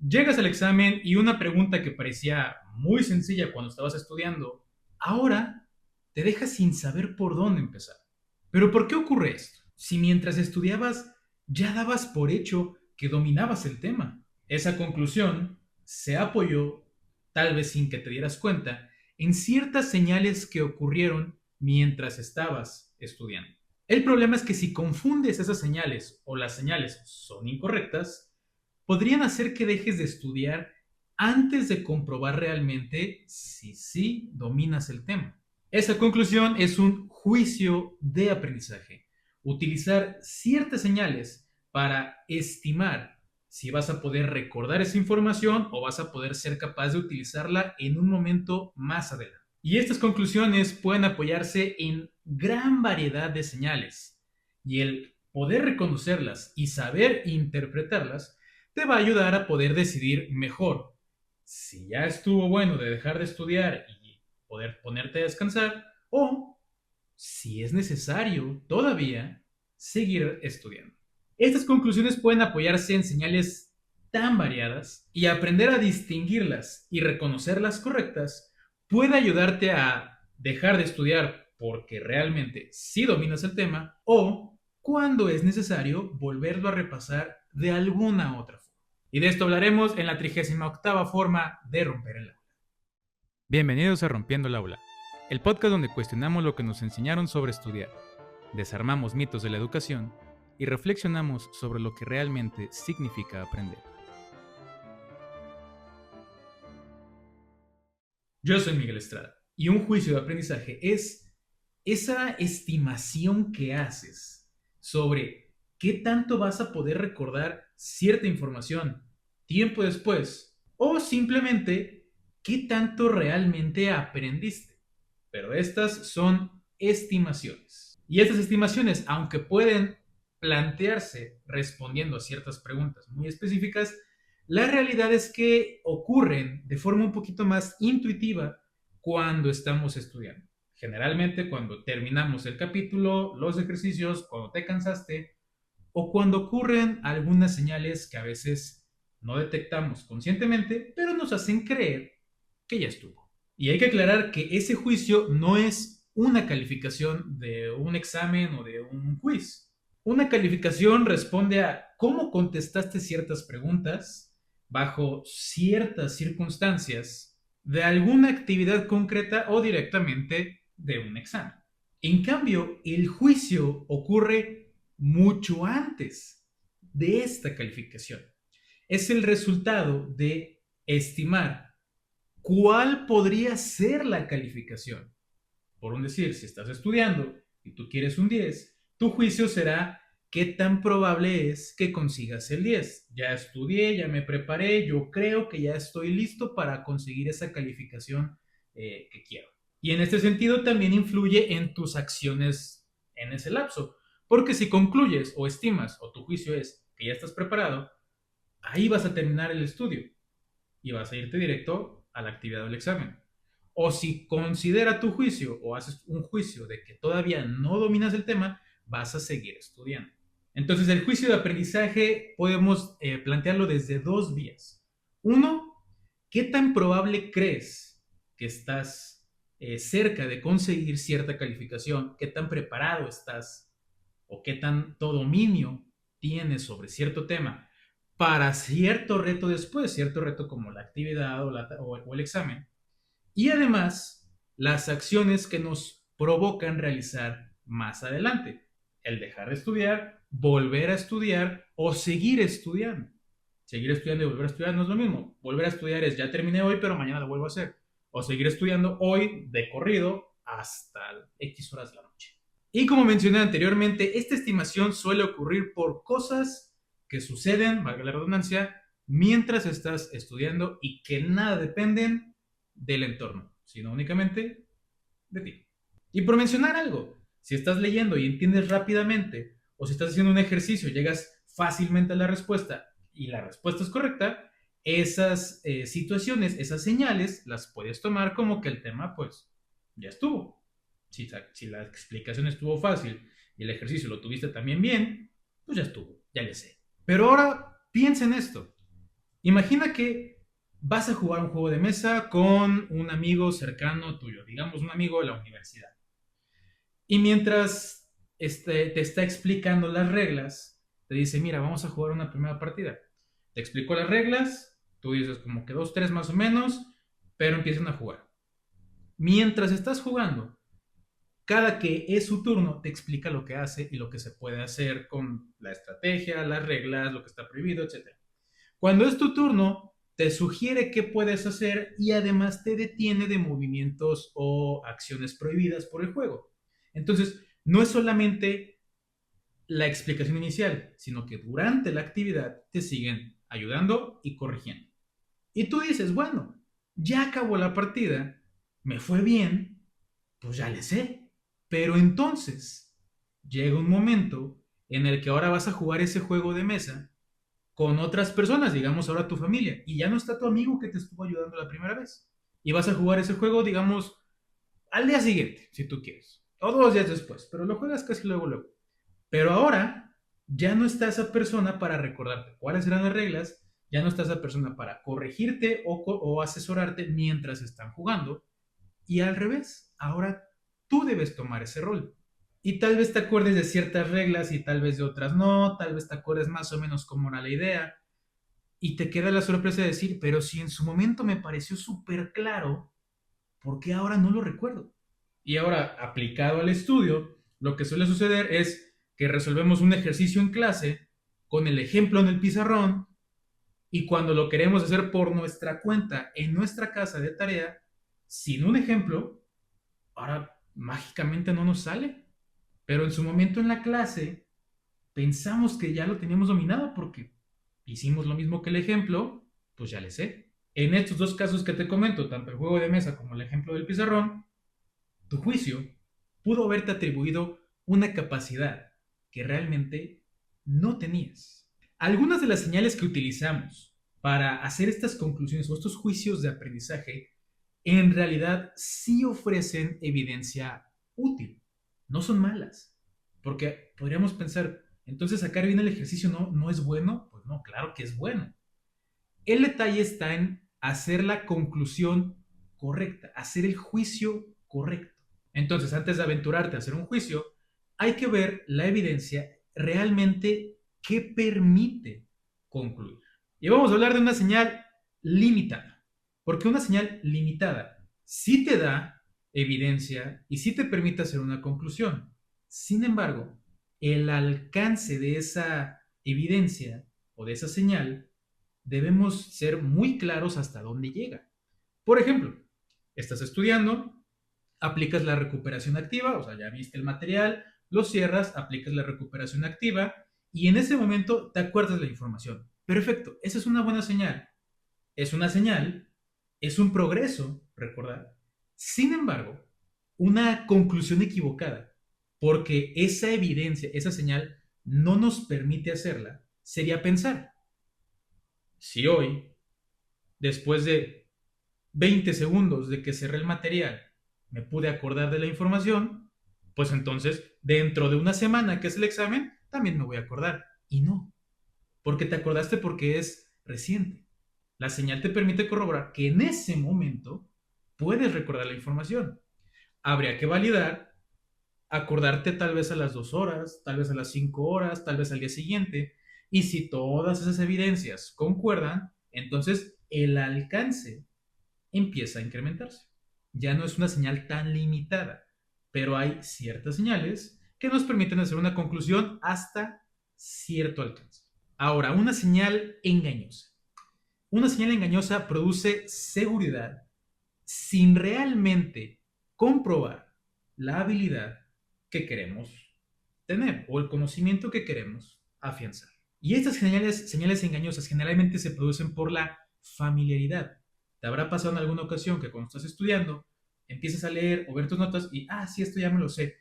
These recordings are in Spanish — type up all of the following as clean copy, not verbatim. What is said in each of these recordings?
Llegas al examen y una pregunta que parecía muy sencilla cuando estabas estudiando, ahora te deja sin saber por dónde empezar. Pero ¿por qué ocurre esto? Si mientras estudiabas ya dabas por hecho que dominabas el tema. Esa conclusión se apoyó, tal vez sin que te dieras cuenta, en ciertas señales que ocurrieron mientras estabas estudiando. El problema es que si confundes esas señales o las señales son incorrectas, podrían hacer que dejes de estudiar antes de comprobar realmente si sí dominas el tema. Esa conclusión es un juicio de aprendizaje. Utilizar ciertas señales para estimar si vas a poder recordar esa información o vas a poder ser capaz de utilizarla en un momento más adelante. Y estas conclusiones pueden apoyarse en gran variedad de señales. Y el poder reconocerlas y saber interpretarlas te va a ayudar a poder decidir mejor si ya estuvo bueno de dejar de estudiar y poder ponerte a descansar o si es necesario todavía seguir estudiando. Estas conclusiones pueden apoyarse en señales tan variadas y aprender a distinguirlas y reconocer las correctas puede ayudarte a dejar de estudiar porque realmente sí dominas el tema o cuando es necesario volverlo a repasar de alguna otra forma. Y de esto hablaremos en la 38ª forma de romper el aula. Bienvenidos a Rompiendo el Aula, el podcast donde cuestionamos lo que nos enseñaron sobre estudiar, desarmamos mitos de la educación y reflexionamos sobre lo que realmente significa aprender. Yo soy Miguel Estrada y un juicio de aprendizaje es esa estimación que haces sobre qué tanto vas a poder recordar cierta información tiempo después o simplemente qué tanto realmente aprendiste. Pero estas son estimaciones. Y estas estimaciones, aunque pueden plantearse respondiendo a ciertas preguntas muy específicas, la realidad es que ocurren de forma un poquito más intuitiva cuando estamos estudiando. Generalmente cuando terminamos el capítulo, los ejercicios, cuando te cansaste o cuando ocurren algunas señales que a veces no detectamos conscientemente, pero nos hacen creer que ya estuvo. Y hay que aclarar que ese juicio no es una calificación de un examen o de un quiz. Una calificación responde a cómo contestaste ciertas preguntas bajo ciertas circunstancias de alguna actividad concreta o directamente de un examen. En cambio, el juicio ocurre mucho antes de esta calificación. Es el resultado de estimar cuál podría ser la calificación. Por un decir, si estás estudiando y tú quieres un 10, tu juicio será qué tan probable es que consigas el 10. Ya estudié, ya me preparé, yo creo que ya estoy listo para conseguir esa calificación que quiero. Y en este sentido también influye en tus acciones en ese lapso. Porque si concluyes o estimas o tu juicio es que ya estás preparado, ahí vas a terminar el estudio y vas a irte directo a la actividad del examen. O si considera tu juicio o haces un juicio de que todavía no dominas el tema, vas a seguir estudiando. Entonces, el juicio de aprendizaje podemos plantearlo desde dos vías. Uno, ¿qué tan probable crees que estás cerca de conseguir cierta calificación? ¿Qué tan preparado estás o qué tanto dominio tienes sobre cierto tema para cierto reto después, cierto reto como la actividad o el examen? Y además, las acciones que nos provocan realizar más adelante. El dejar de estudiar, volver a estudiar o seguir estudiando. Seguir estudiando y volver a estudiar no es lo mismo. Volver a estudiar es ya terminé hoy, pero mañana lo vuelvo a hacer. O seguir estudiando hoy de corrido hasta X horas de la noche. Y como mencioné anteriormente, esta estimación suele ocurrir por cosas que suceden, valga la redundancia, mientras estás estudiando y que nada dependen del entorno, sino únicamente de ti. Y por mencionar algo, si estás leyendo y entiendes rápidamente, o si estás haciendo un ejercicio, llegas fácilmente a la respuesta y la respuesta es correcta, esas situaciones, esas señales, las puedes tomar como que el tema, pues, ya estuvo. Si la explicación estuvo fácil y el ejercicio lo tuviste también bien, pues ya estuvo, ya le sé. Pero ahora piensa en esto. Imagina que vas a jugar un juego de mesa con un amigo cercano tuyo, digamos un amigo de la universidad. Y mientras te está explicando las reglas, te dice, mira, vamos a jugar una primera partida. Te explico las reglas, tú dices como que dos, tres más o menos, pero empiezan a jugar. Mientras estás jugando, cada que es su turno, te explica lo que hace y lo que se puede hacer con la estrategia, las reglas, lo que está prohibido, etc. Cuando es tu turno, te sugiere qué puedes hacer y además te detiene de movimientos o acciones prohibidas por el juego. Entonces, no es solamente la explicación inicial, sino que durante la actividad te siguen ayudando y corrigiendo. Y tú dices, bueno, ya acabó la partida, me fue bien, pues ya le sé. Pero entonces llega un momento en el que ahora vas a jugar ese juego de mesa con otras personas, digamos ahora tu familia, y ya no está tu amigo que te estuvo ayudando la primera vez. Y vas a jugar ese juego, digamos, al día siguiente, si tú quieres, o 2 días después, pero lo juegas casi luego, luego. Pero ahora ya no está esa persona para recordarte cuáles eran las reglas, ya no está esa persona para corregirte o asesorarte mientras están jugando, y al revés, ahora tú debes tomar ese rol. Y tal vez te acuerdes de ciertas reglas y tal vez de otras no, tal vez te acuerdes más o menos cómo era la idea, y te queda la sorpresa de decir, pero si en su momento me pareció súper claro, ¿por qué ahora no lo recuerdo? Y ahora, aplicado al estudio, lo que suele suceder es que resolvemos un ejercicio en clase con el ejemplo en el pizarrón y cuando lo queremos hacer por nuestra cuenta en nuestra casa de tarea, sin un ejemplo, ahora mágicamente no nos sale. Pero en su momento en la clase pensamos que ya lo teníamos dominado porque hicimos lo mismo que el ejemplo, pues ya le sé. En estos dos casos que te comento, tanto el juego de mesa como el ejemplo del pizarrón, tu juicio pudo haberte atribuido una capacidad que realmente no tenías. Algunas de las señales que utilizamos para hacer estas conclusiones o estos juicios de aprendizaje en realidad sí ofrecen evidencia útil, no son malas, porque podríamos pensar, entonces sacar bien el ejercicio no es bueno, pues no, claro que es bueno. El detalle está en hacer la conclusión correcta, hacer el juicio correcto. Entonces, antes de aventurarte a hacer un juicio, hay que ver la evidencia realmente que permite concluir. Y vamos a hablar de una señal limitada, porque una señal limitada sí te da evidencia y sí te permite hacer una conclusión. Sin embargo, el alcance de esa evidencia o de esa señal debemos ser muy claros hasta dónde llega. Por ejemplo, estás estudiando, aplicas la recuperación activa, o sea, ya viste el material, lo cierras, aplicas la recuperación activa y en ese momento te acuerdas la información. Perfecto, esa es una buena señal. Es una señal, es un progreso, recordar. Sin embargo, una conclusión equivocada, porque esa evidencia, esa señal no nos permite hacerla, sería pensar, si hoy, después de 20 segundos de que cerré el material, me pude acordar de la información, pues entonces dentro de una semana que es el examen, también me voy a acordar. Y no, porque te acordaste porque es reciente. La señal te permite corroborar que en ese momento puedes recordar la información. Habría que validar, acordarte tal vez a las 2 horas, tal vez a las 5 horas, tal vez al día siguiente. Y si todas esas evidencias concuerdan, entonces el alcance empieza a incrementarse. Ya no es una señal tan limitada, pero hay ciertas señales que nos permiten hacer una conclusión hasta cierto alcance. Ahora, una señal engañosa. Una señal engañosa produce seguridad sin realmente comprobar la habilidad que queremos tener o el conocimiento que queremos afianzar. Y estas señales engañosas generalmente se producen por la familiaridad. Te habrá pasado en alguna ocasión que cuando estás estudiando, empiezas a leer o ver tus notas y, sí, esto ya me lo sé,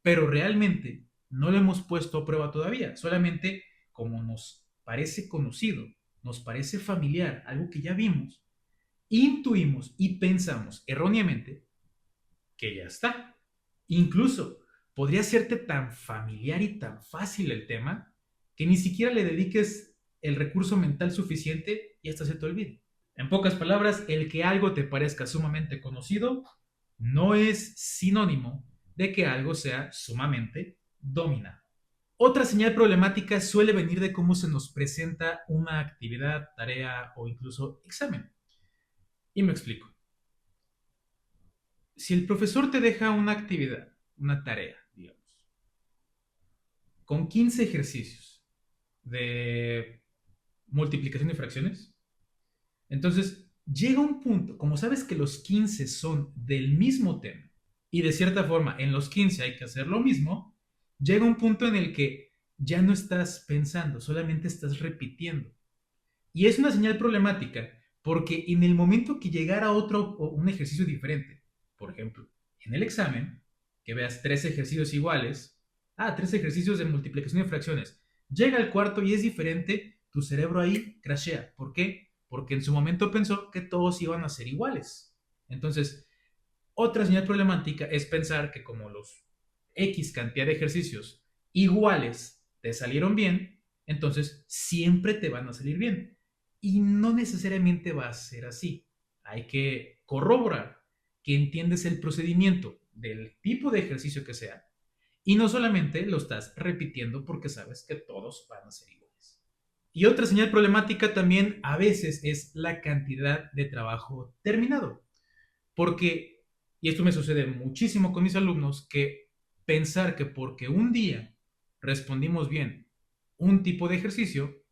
pero realmente no lo hemos puesto a prueba todavía, solamente como nos parece conocido, nos parece familiar, algo que ya vimos, intuimos y pensamos erróneamente que ya está. Incluso podría serte tan familiar y tan fácil el tema que ni siquiera le dediques el recurso mental suficiente y hasta se te olvide. En pocas palabras, el que algo te parezca sumamente conocido no es sinónimo de que algo sea sumamente dominado. Otra señal problemática suele venir de cómo se nos presenta una actividad, tarea o incluso examen. Y me explico. Si el profesor te deja una actividad, una tarea, digamos, con 15 ejercicios de multiplicación de fracciones, entonces llega un punto, como sabes que los 15 son del mismo tema y de cierta forma en los 15 hay que hacer lo mismo, llega un punto en el que ya no estás pensando, solamente estás repitiendo. Y es una señal problemática porque en el momento que llegara otro o un ejercicio diferente, por ejemplo, en el examen, que veas 3 ejercicios iguales, 3 ejercicios de multiplicación de fracciones, llega el cuarto y es diferente, tu cerebro ahí crashea. ¿Por qué? Porque en su momento pensó que todos iban a ser iguales. Entonces, otra señal problemática es pensar que como los X cantidad de ejercicios iguales te salieron bien, entonces siempre te van a salir bien. Y no necesariamente va a ser así. Hay que corroborar que entiendes el procedimiento del tipo de ejercicio que sea y no solamente lo estás repitiendo porque sabes que todos van a ser iguales. Y otra señal problemática también a veces es la cantidad de trabajo terminado. Porque, y esto me sucede muchísimo con mis alumnos, que pensar que porque un día respondimos bien un tipo de ejercicio,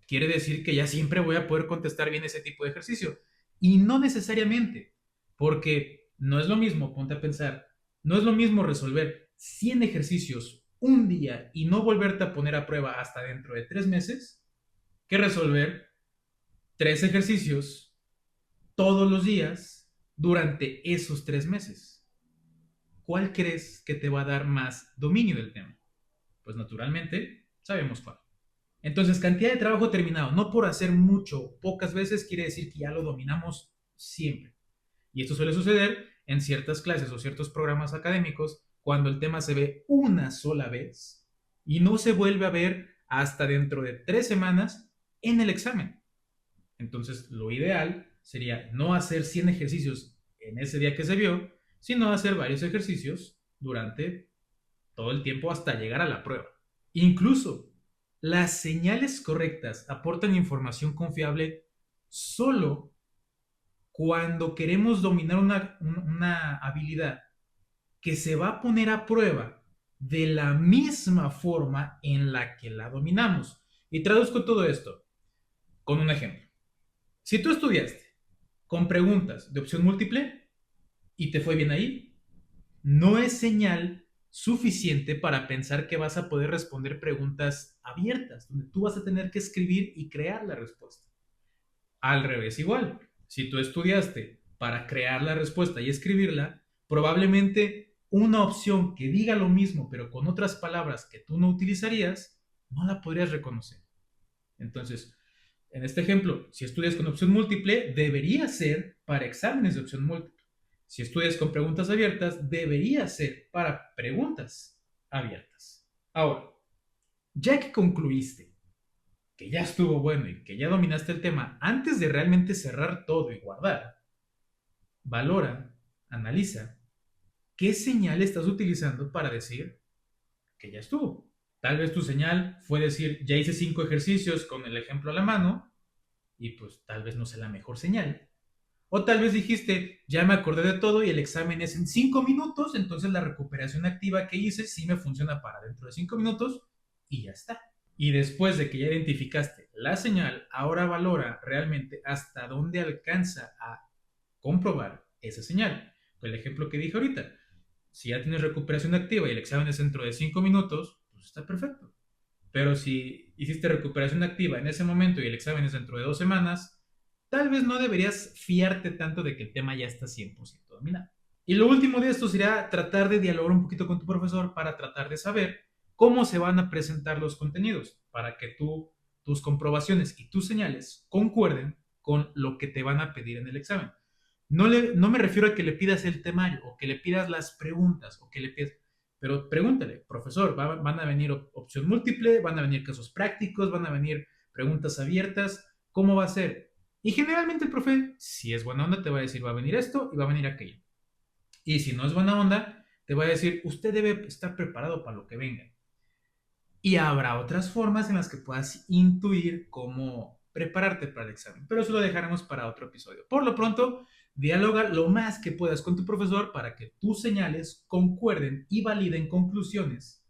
quiere decir que ya siempre voy a poder contestar bien ese tipo de ejercicio. Y no necesariamente, porque no es lo mismo, ponte a pensar, no es lo mismo resolver 100 ejercicios un día y no volverte a poner a prueba hasta dentro de 3 meses, que resolver 3 ejercicios todos los días durante esos 3 meses. ¿Cuál crees que te va a dar más dominio del tema? Pues naturalmente, sabemos cuál. Entonces, cantidad de trabajo terminado, no por hacer mucho, pocas veces quiere decir que ya lo dominamos siempre. Y esto suele suceder en ciertas clases o ciertos programas académicos cuando el tema se ve una sola vez y no se vuelve a ver hasta dentro de 3 semanas en el examen. Entonces, lo ideal sería no hacer 100 ejercicios en ese día que se vio, sino hacer varios ejercicios durante todo el tiempo hasta llegar a la prueba. Incluso, las señales correctas aportan información confiable solo cuando queremos dominar una habilidad que se va a poner a prueba de la misma forma en la que la dominamos. Y traduzco todo esto con un ejemplo. Si tú estudiaste con preguntas de opción múltiple y te fue bien ahí, no es señal suficiente para pensar que vas a poder responder preguntas abiertas, donde tú vas a tener que escribir y crear la respuesta. Al revés, igual, si tú estudiaste para crear la respuesta y escribirla, probablemente una opción que diga lo mismo, pero con otras palabras que tú no utilizarías, no la podrías reconocer. Entonces, en este ejemplo, si estudias con opción múltiple, debería ser para exámenes de opción múltiple. Si estudias con preguntas abiertas, debería ser para preguntas abiertas. Ahora, ya que concluiste que ya estuvo bueno y que ya dominaste el tema, antes de realmente cerrar todo y guardar, valora, analiza qué señal estás utilizando para decir que ya estuvo. Tal vez tu señal fue decir, ya hice 5 ejercicios con el ejemplo a la mano, y pues tal vez no sea la mejor señal. O tal vez dijiste, ya me acordé de todo y el examen es en 5 minutos, entonces la recuperación activa que hice sí me funciona para dentro de 5 minutos y ya está. Y después de que ya identificaste la señal, ahora valora realmente hasta dónde alcanza a comprobar esa señal. El ejemplo que dije ahorita, si ya tienes recuperación activa y el examen es dentro de 5 minutos, pues está perfecto. Pero si hiciste recuperación activa en ese momento y el examen es dentro de 2 semanas, tal vez no deberías fiarte tanto de que el tema ya está 100% dominado. Y lo último de esto sería tratar de dialogar un poquito con tu profesor para tratar de saber cómo se van a presentar los contenidos, para que tus comprobaciones y tus señales concuerden con lo que te van a pedir en el examen. No me refiero a que le pidas el temario o que le pidas las preguntas o que le pidas, pero pregúntale, profesor, van a venir opción múltiple, van a venir casos prácticos, van a venir preguntas abiertas. ¿Cómo va a ser? Y generalmente el profe, si es buena onda, te va a decir, va a venir esto y va a venir aquello. Y si no es buena onda, te va a decir, usted debe estar preparado para lo que venga. Y habrá otras formas en las que puedas intuir cómo prepararte para el examen. Pero eso lo dejaremos para otro episodio. Por lo pronto, dialoga lo más que puedas con tu profesor para que tus señales concuerden y validen conclusiones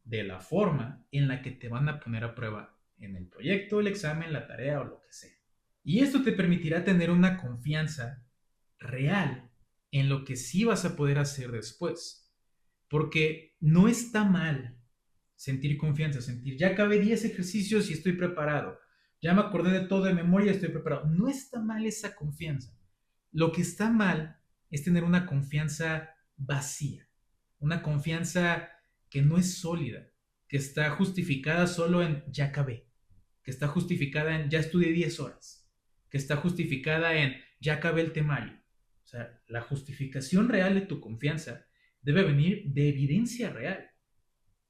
de la forma en la que te van a poner a prueba en el proyecto, el examen, la tarea o lo que sea. Y esto te permitirá tener una confianza real en lo que sí vas a poder hacer después. Porque no está mal sentir confianza, sentir, ya acabé 10 ejercicios y estoy preparado, ya me acordé de todo de memoria y estoy preparado. No está mal esa confianza. Lo que está mal es tener una confianza vacía, una confianza que no es sólida, que está justificada solo en ya acabé, que está justificada en ya estudié 10 horas, que está justificada en ya acabé el temario. O sea, la justificación real de tu confianza debe venir de evidencia real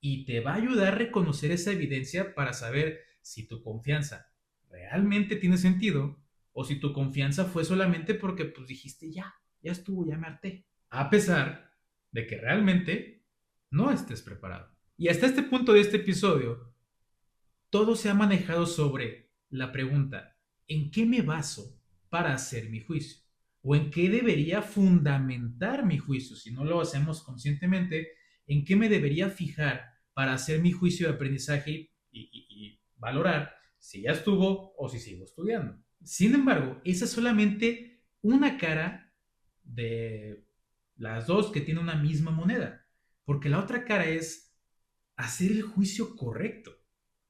y te va a ayudar a reconocer esa evidencia para saber si tu confianza realmente tiene sentido o si tu confianza fue solamente porque pues dijiste ya estuvo, ya me harté, a pesar de que realmente no estés preparado. Y hasta este punto de este episodio, todo se ha manejado sobre la pregunta, ¿en qué me baso para hacer mi juicio? ¿O en qué debería fundamentar mi juicio? Si no lo hacemos conscientemente, ¿en qué me debería fijar para hacer mi juicio de aprendizaje y valorar si ya estuvo o si sigo estudiando? Sin embargo, esa es solamente una cara de las dos que tienen una misma moneda, porque la otra cara es hacer el juicio correcto.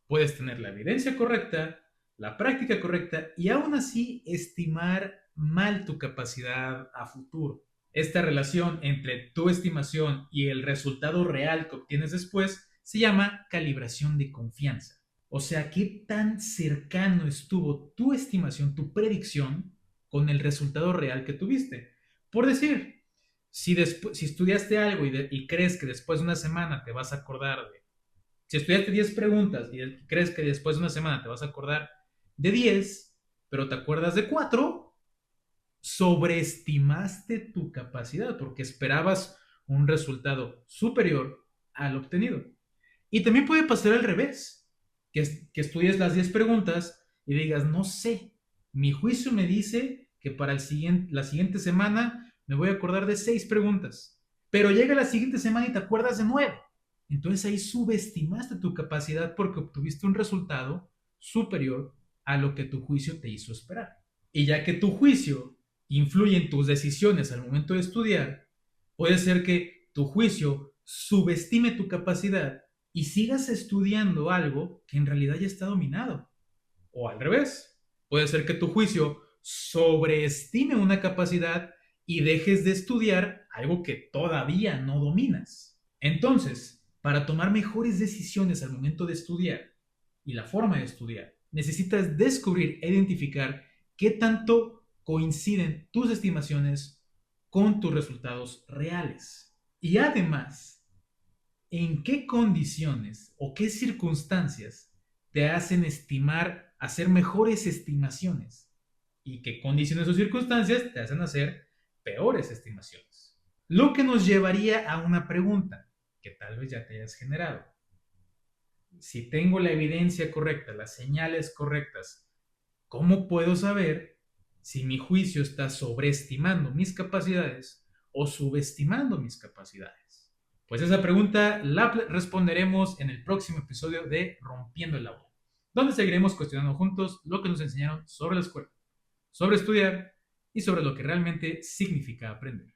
Puedes tener la evidencia correcta, la práctica correcta y aún así estimar mal tu capacidad a futuro. Esta relación entre tu estimación y el resultado real que obtienes después se llama calibración de confianza. O sea, qué tan cercano estuvo tu estimación, tu predicción, con el resultado real que tuviste. Por decir, si estudiaste algo y crees que después de una semana te vas a acordar de... Si estudiaste 10 preguntas y crees que después de una semana te vas a acordar de 10, pero te acuerdas de 4, sobreestimaste tu capacidad porque esperabas un resultado superior al obtenido. Y también puede pasar al revés, que estudies las 10 preguntas y digas, no sé, mi juicio me dice que para la siguiente semana me voy a acordar de 6 preguntas, pero llega la siguiente semana y te acuerdas de 9. Entonces ahí subestimaste tu capacidad porque obtuviste un resultado superior a lo que tu juicio te hizo esperar. Y ya que tu juicio influye en tus decisiones al momento de estudiar, puede ser que tu juicio subestime tu capacidad y sigas estudiando algo que en realidad ya está dominado. O al revés, puede ser que tu juicio sobreestime una capacidad y dejes de estudiar algo que todavía no dominas. Entonces, para tomar mejores decisiones al momento de estudiar y la forma de estudiar, necesitas descubrir e identificar qué tanto coinciden tus estimaciones con tus resultados reales. Y además, en qué condiciones o qué circunstancias te hacen estimar, hacer mejores estimaciones y qué condiciones o circunstancias te hacen hacer peores estimaciones. Lo que nos llevaría a una pregunta que tal vez ya te hayas generado. Si tengo la evidencia correcta, las señales correctas, ¿cómo puedo saber si mi juicio está sobreestimando mis capacidades o subestimando mis capacidades? Pues esa pregunta la responderemos en el próximo episodio de Rompiendo el Aula, donde seguiremos cuestionando juntos lo que nos enseñaron sobre la escuela, sobre estudiar y sobre lo que realmente significa aprender.